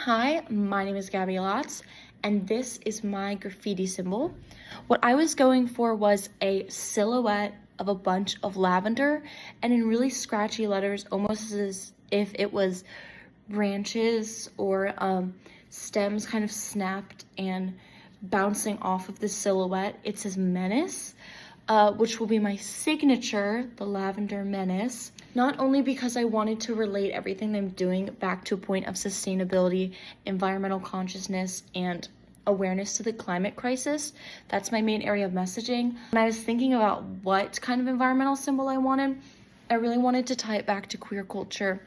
Hi, my name is Gabby Laatz, and this is my graffiti symbol. What I was going for was a silhouette of a bunch of lavender and in really scratchy letters, almost as if it was branches or stems kind of snapped and bouncing off of the silhouette. It says menace, which will be my signature, the lavender menace. Not only because I wanted to relate everything I'm doing back to a point of sustainability, environmental consciousness, and awareness to the climate crisis. That's my main area of messaging. When I was thinking about what kind of environmental symbol I wanted, I really wanted to tie it back to queer culture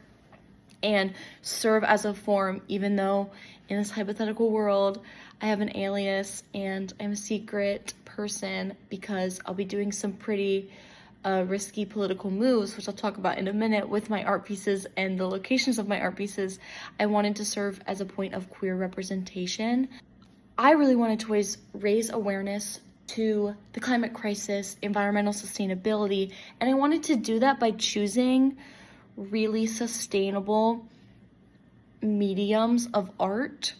and serve as a form, even though in this hypothetical world, I have an alias and I'm a secret person because I'll be doing some pretty risky political moves, which I'll talk about in a minute with my art pieces and the locations of my art pieces. I wanted to serve as a point of queer representation. I really wanted to raise awareness to the climate crisis, environmental sustainability, and I wanted to do that by choosing really sustainable mediums of art.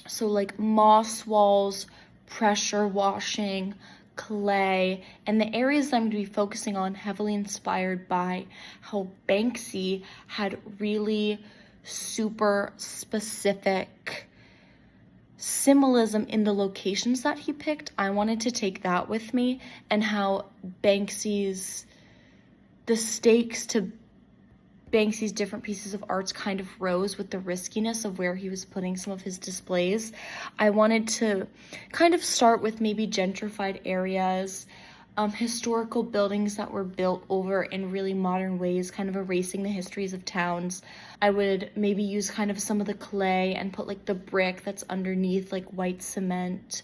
So like moss walls, pressure washing, clay, and the areas that I'm going to be focusing on heavily inspired by how Banksy had really super specific symbolism in the locations that he picked. I wanted to take that with me, and how the stakes to Banksy's different pieces of arts kind of rose with the riskiness of where he was putting some of his displays. I wanted to kind of start with maybe gentrified areas, historical buildings that were built over in really modern ways, kind of erasing the histories of towns. I would maybe use kind of some of the clay and put like the brick that's underneath like white cement,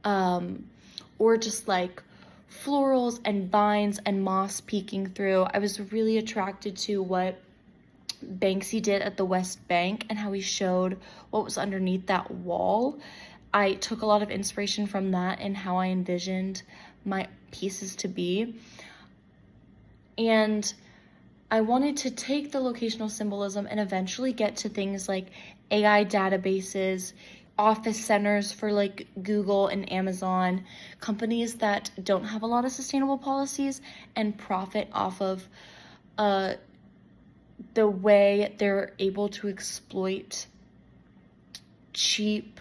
or just like florals and vines and moss peeking through. I was really attracted to what Banksy did at the West Bank and how he showed what was underneath that wall. I took a lot of inspiration from that and how I envisioned my pieces to be. And I wanted to take the locational symbolism and eventually get to things like AI databases, office centers for like Google and Amazon, companies that don't have a lot of sustainable policies and profit off of the way they're able to exploit cheap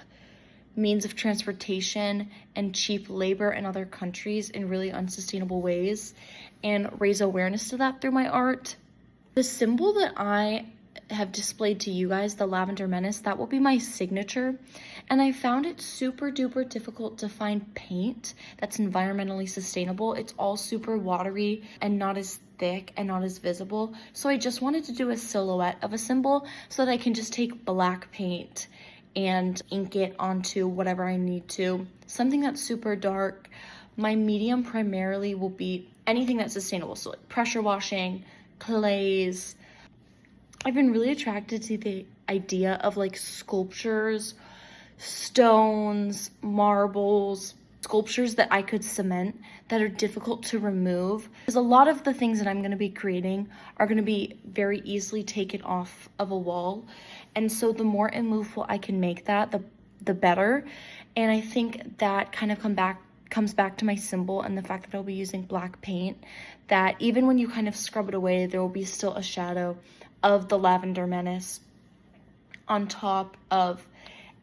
means of transportation and cheap labor in other countries in really unsustainable ways, and raise awareness to that through my art. The symbol that I have displayed to you guys, the lavender menace, that will be my signature, and I found it super duper difficult to find paint that's environmentally sustainable. It's all super watery and not as thick and not as visible, so I just wanted to do a silhouette of a symbol so that I can just take black paint and ink it onto whatever I need to. Something that's super dark. My medium primarily will be anything that's sustainable, so like pressure washing, clays. I've been really attracted to the idea of like sculptures, stones, marbles, sculptures that I could cement that are difficult to remove. Because a lot of the things that I'm going to be creating are going to be very easily taken off of a wall. And so the more immovable I can make that, the better. And I think that kind of comes back to my symbol and the fact that I'll be using black paint, that even when you kind of scrub it away, there will be still a shadow of the lavender menace on top of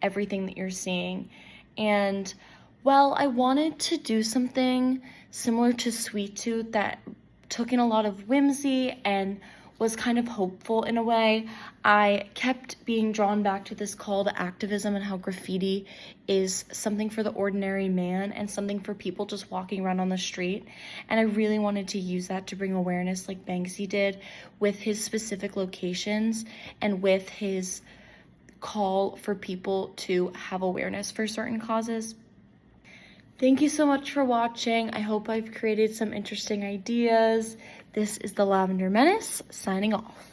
everything that you're seeing. And well, I wanted to do something similar to Sweet Tooth that took in a lot of whimsy and was kind of hopeful in a way. I kept being drawn back to this call to activism and how graffiti is something for the ordinary man and something for people just walking around on the street. And I really wanted to use that to bring awareness like Banksy did with his specific locations and with his call for people to have awareness for certain causes. Thank you so much for watching. I hope I've created some interesting ideas. This is the Lavender Menace, signing off.